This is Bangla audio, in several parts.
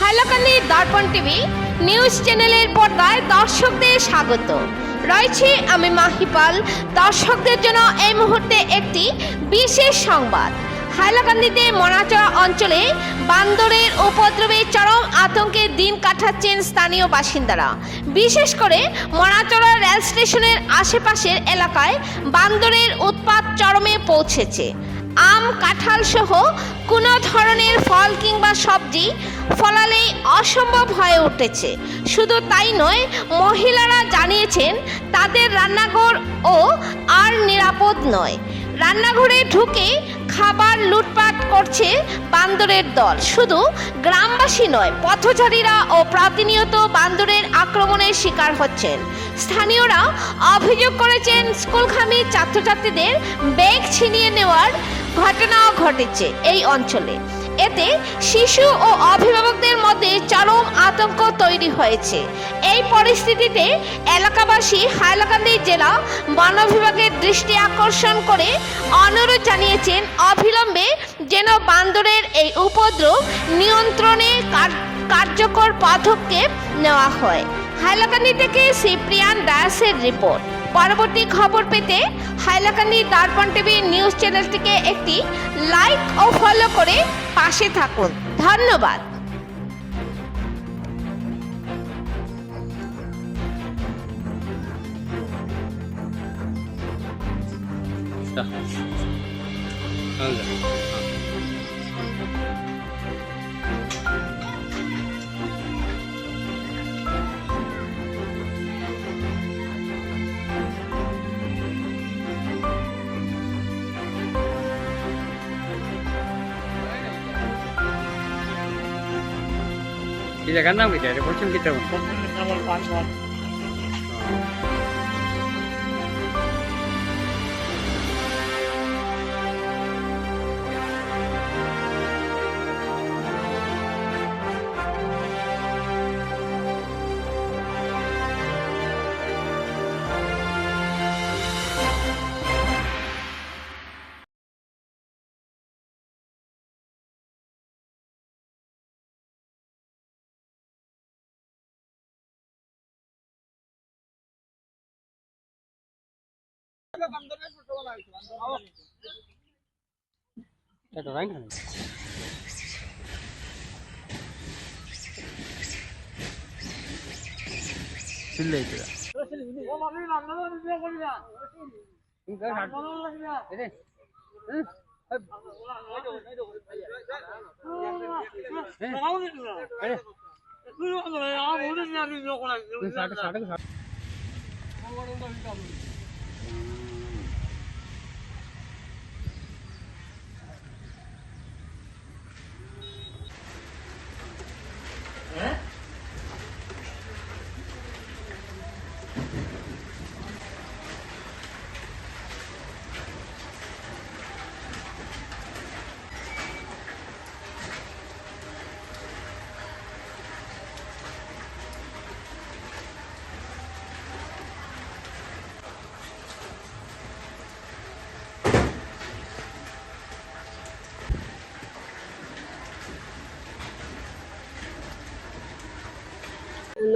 হাইলাকান্দি দর্পণ টিভি নিউজ চ্যানেলের পর্দায় দর্শকদের স্বাগত। রয়েছে আমি মাহিপাল। দর্শকদের জন্য এই মুহূর্তে একটি বিশেষ সংবাদ। হাইলাকান্দিতে মনাচড়া অঞ্চলে বান্দরের উপদ্রবে চরম আতঙ্কে দিন কাটাচ্ছেন স্থানীয় বাসিন্দারা। বিশেষ করে মনাচড়া রেল স্টেশনের আশেপাশের এলাকায় বান্দরের উৎপাত চরমে পৌঁছেছে। আম, কাঁঠাল সহ কোনো ধরনের ফল কিংবা সবজি ফলালেই অসম্ভব হয়ে উঠেছে। শুধু তাই নয়, মহিলারা জানিয়েছেন তাদের রান্নাঘর ও আর নিরাপদ নয়। রান্নাঘরে ঢুকে খাবার লুটপাট করছে বান্দরের দল। শুধু গ্রামবাসী নয়, পথচারীরা ও প্রতিনিয়ত বান্দরের আক্রমণের শিকার হচ্ছেন। স্থানীয়রা অভিযোগ করেছেন স্কুলগামী ছাত্রছাত্রীদের ব্যাগ ছিনিয়ে নেওয়ার ঘটনাও ঘটেছে এই অঞ্চলে। এতে শিশু ও অভিভাবকদের মধ্যে চরম আতঙ্ক তৈরি হয়েছে। এই পরিস্থিতিতে এলাকাবাসী হাইলাকান্দি জেলা বন বিভাগের দৃষ্টি আকর্ষণ করে অনুরোধ জানিয়েছেন অবিলম্বে যেন বান্দরের এই উপদ্রব নিয়ন্ত্রণে কার্যকর পদক্ষেপ নেওয়া হয়। হাইলাকান্দি থেকে সিপ্রিয়ান দাসের রিপোর্ট। পরবর্তী খবর পেতে হাইলাকান্দি দর্পণ টিভি নিউজ চ্যানেলটিকে একটি লাইক ও ফলো করে পাশে থাকুন। ধন্যবাদ। এই জায়গার নাম কি? পশ্চিম কি? এটা রাইট না? চিল্লাই দিলা। ও মামি নামনা ভিডিও করি না। ইনকা হাট এরে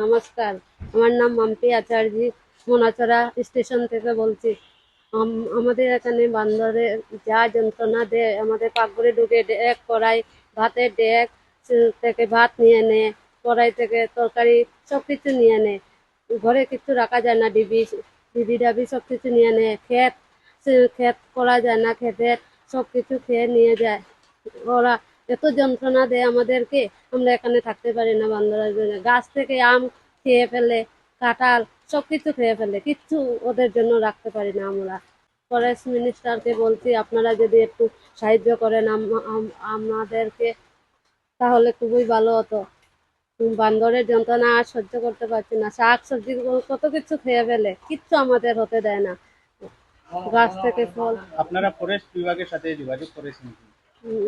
নমস্কার, আমার নাম মাম্পি আচার্য, মোনাচড়া স্টেশন থেকে বলছি। আমাদের এখানে বান্দরে যা যন্ত্রণা দেয়, আমাদের পাকঘরে ঢুকে ডেক, কড়াই, ভাতের ডেক থেকে ভাত নিয়ে নেয়, কড়াই থেকে তরকারি সব কিছু নিয়ে নেয়। ঘরে কিছু রাখা যায় না, ডিবি ডাবি সব কিছু নিয়ে নেয়। ক্ষেত করা যায় না, ক্ষেতের সব কিছু খেয়ে নিয়ে যায়। ওরা এত যন্ত্রণা দেয় আমাদেরকে, আমরা এখানে থাকতে পারি না বান্দরের জন্য। গাছ থেকে আম খেয়ে ফেলে, কাঁঠাল সব কিছু খেয়ে ফেলে, কিচ্ছু ওদের জন্য রাখতে পারি না আমরা। ফরেস্ট মিনিস্টারকে বলছি, আপনারা যদি একটু সাহায্য করেন আমাদেরকে তাহলে খুবই ভালো হতো। বান্দরের যন্ত্রণা আর সহ্য করতে পারছি না। শাক সবজি কত কিছু খেয়ে ফেলে, কিচ্ছু আমাদের হতে দেয় না। গাছ থেকে ফল। আপনারা ফরেস্ট বিভাগের সাথে যোগাযোগ করেছেন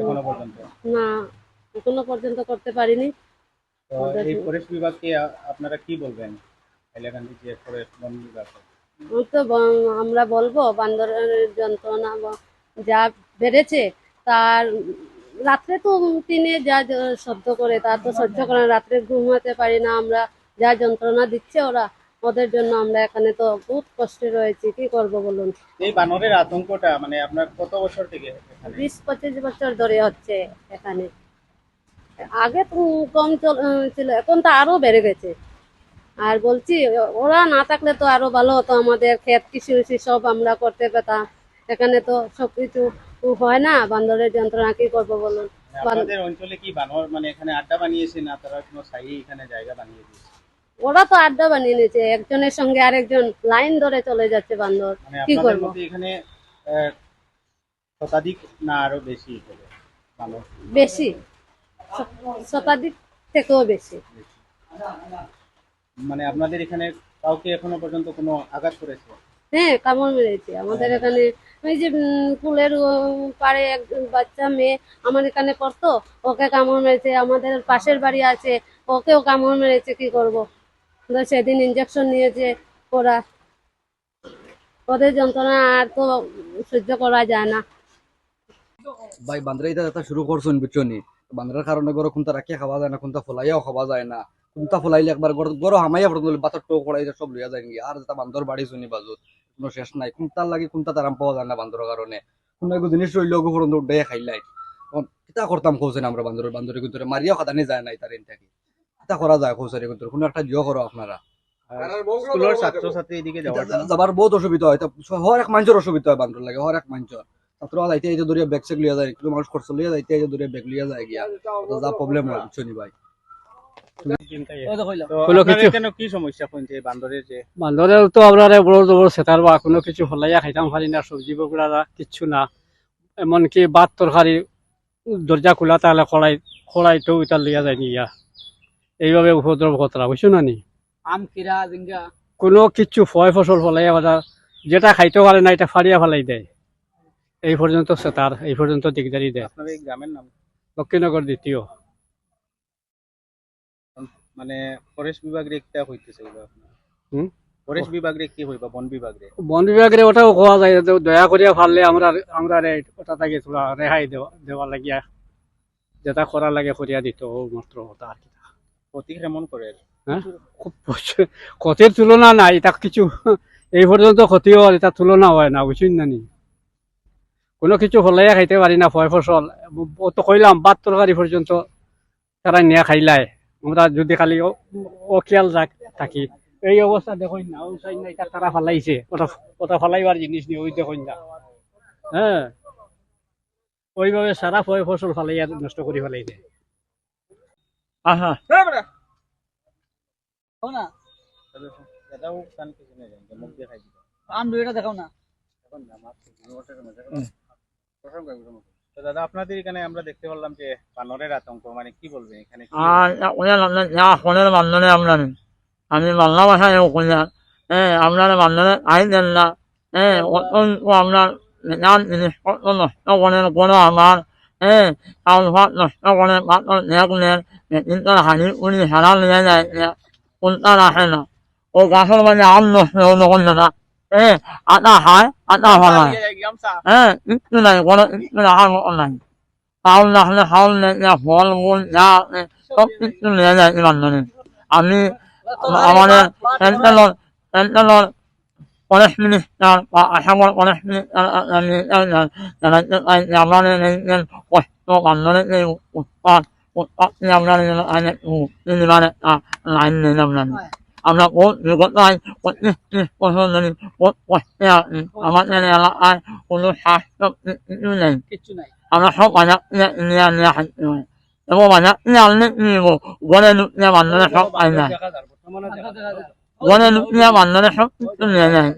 এখনো পর্যন্ত? না, এখনো পর্যন্ত করতে পারিনি। তো এই ফরেস্ট বিভাগকে আপনারা কি বলবেন? হাইলাকান্দি যে ফরেস্ট বন বিভাগ, তো আমরা বলবো বান্দরের যন্ত্রণা যা বেড়েছে তার রাত্রে তো টিনে যা শব্দ করে তা তো সহ্য করে না। রাত্রে ঘুমাতে পারি না আমরা, যা যন্ত্রণা দিচ্ছে ওরা, ওদের জন্য আমরা এখানে তো বহুত কষ্টে রয়েছি, কি করব বলুন। এই বানরের আতঙ্কটা মানে আপনার কত বছর থেকে এখানে? 20-25 বছর ধরে হচ্ছে এখানে। আগে তো কম ছিল, এখন তো আরো বেড়ে গেছে। আর বলছি ওরা না থাকলে তো আরো ভালো হতো, আমাদের ক্ষেত কৃষি সব আমরা করতে পেতাম। এখানে তো সবকিছু হয় না, বান্দরের যন্ত্রণা, কি করবো বলুন। আপনাদের অঞ্চলে কি বানর মানে এখানে আড্ডা বানিয়েছে না তারা কোনো স্থায়ী এখানে জায়গা বানিয়ে দিয়েছে? ওরা তো আড্ডা বানিয়ে নিয়েছে, একজনের সঙ্গে আরেকজন লাইন ধরে চলে যাচ্ছে বান্দর, মানে কি আপনাদের করবো। মধ্যে এখানে শতাধিক না আরো বেশি হবে বানর? বেশি, শতাধিক থেকেও বেশি। মানে আপনাদের এখানে কাউকে এখনো পর্যন্ত কোনো আঘাত করেছে? হ্যাঁ, কামড় মেরেছে আমাদের এখানে। ওই যে পুলের পাড়ে এক বাচ্চা মেয়ে আমার এখানে পড়তো, ওকে কামড় মেরেছে। আমাদের পাশের বাড়ি আছে, ওকেও কামড় মেরেছে, কি করব। তো সেদিন ইঞ্জেকশন নিয়েছে ওরা, ওদের যন্ত্রণা আর তো সহ্য করা যায় না। ভাই বান্দরা এটা যাত্রা শুরু করছেন বুঝছনি, বান্দরার কারণে গরো কোনটা রাখিয়া খাওয়া যায় না, কোনটা ফলাইয়াও খাওয়া যায় না। কোনটা ফলাইলে একবার গরো হামাইয়া পড়ে বাতার টো করাই সব লইয়া যায় নাকি। আর যেটা বান্দর বাড়ি শুনি বাজুত কোনো শেষ নাই, কোনটার লাগে কোনটা তারাম পাওয়া যায় না বান্দরের কারণে। কোনো এক জিনিস রইল গো পর্যন্ত উড্ডাইয়া খাইলাই। কিতা করতাম কৌছেন আমরা বান্দরের ভিতরে মারিয়াও খাদানি যায় নাই তার ইনটাকে। কিতা করা যায় কৌসারের ভিতরে, কোনো একটা জিও করো আপনারা। স্কুলের ছাত্রছাত্রী এদিকে যাওয়ার জন্য যাবার বহুত অসুবিধা হয়, হর এক মানুষের অসুবিধা হয় বান্দর লাগে, হর এক মানুষের। ছাত্ররা যাইতে এই যে দূরে ব্যাগ সেগ লিয়া যায়, কিন্তু মানুষ খরচ লিয়া যাইতে এই যে দূরে ব্যাগ লিয়া যায় গিয়া, যা প্রবলেম হয় বুঝছনি ভাই। তো আপনাদের কেন কি সমস্যা শুনছে এই বান্দরের যে? বান্দরের তো আমরা বড় বড় সেতার বা কোনো কিছু ফলাইয়া খাইতাম পারি না, সবজি বগুড়া কিচ্ছু না। এমনকি ভাত তরকারি দরজা খোলা তাহলে খড়াইতেও এটা লইয়া যায় নিয়া, এইভাবে উপদ্রব খতরা বুঝছো না নি। আম কিরা জিঙ্গা কোনো কিছু ফয় ফসল ফলাইয়া বাজার যেটা খাইতে পারে না এটা ফাড়িয়া ফেলাই দেয়। এই পর্যন্ত সেতার, এই পর্যন্ত দিকদারি দেয়। আপনাদের এই গ্রামের নাম? লক্ষ্মীনগর দ্বিতীয়। মানে ফরেস্ট বিভাগের একটা হইতেছে এগুলো আপনার? হুম? ফরেস্ট বিভাগের কি হইবা বন বিভাগের? বন বিভাগের ওটাও কোয়া যায় যে দয়া করিয়া ফারলে আমরা আমরা ওটা থেকে তোলা রেহাই দেওয়া লাগিয়া যেটা করা লাগে করিয়া দিত মাত্র ওটা আর কি। ক্ষতি কেমন করে? হ্যাঁ, খুব ক্ষতির তুলনা নাই এটা কিছু, এই পর্যন্ত ক্ষতিও আর এটা তুলনা হয় না বুঝছেন না নি। কোনো কিছু ফলাইয়া খাইতে পারি না, ফয় ফসল ও তো কইলাম ভাত তরকারি পর্যন্ত তারা নিয়ে খাইলাই। আমরা যদি খালি অখিয়াল থাকি, এই অবস্থা দেখুন না, ও চাই না এটা তারা ফালাইছে, ওটা ফালাইবার জিনিস নিয়ে ওই দেখুন না। হ্যাঁ, ওইভাবে সারা ফয় ফসল ফালাইয়া নষ্ট করে ফেলাইছে। আহা না এটাও কান পিছনে যায় মুখ দিয়ে খাই দিবে। আম দুইটা দেখাও না। তো দাদা আপনাদের এখানে আমরা দেখতে পারলাম যে বানরের আতঙ্ক, মানে কি বলবেন এখানে কি? আপনাদের বান্ধনে আপনার আমি বাংলা ভাষায় কইলাম, আপনার বান্ধনে আই দেন না, আপনার জিনিসপত্র নষ্ট করেন কোনো আমার, চাউল ভাত নষ্ট করে পাতর নেক কিন্তু হানি উনি হারা নিয়ে যায় কোনটা রাখে না। ও গাছের মানে আম নষ্ট করলে না, আটা খায় আটা ভালায়, একটু নাই কোনো একটু রাখার মতো নাই। চাউল রাখলে চাউল নেই, ফল মূল যা আছে সব কিছু নিয়ে যায় বান্ধনে। আমি আমাদের সেন্ট্রাল ফরেস্ট মিনিস্টার বা আসামের ফরেস্ট মিনিস্টার জানাতে চাই যে আমাদের এই যে কষ্ট বান্ধনের যে উৎপাদন আপনার নির্মাণ একটা লাইন নেই আপনার। আমরা বহুত বিগতায় 25-30 বছর ধরে বহুত কষ্টে আছি, আমাদের এলাকায় কোনো স্বাস্থ্য কিছু নেই, কিচ্ছু নাই। আমরা সব বাজার নিয়ে খাইতে হয় এবং বাজার নিয়ে আনলে কি গড়ে ঢুকলে বান্ধনে সব পাই না, গড়ে ঢুকলে বান্ধনে সব কিছু নিয়ে যায়।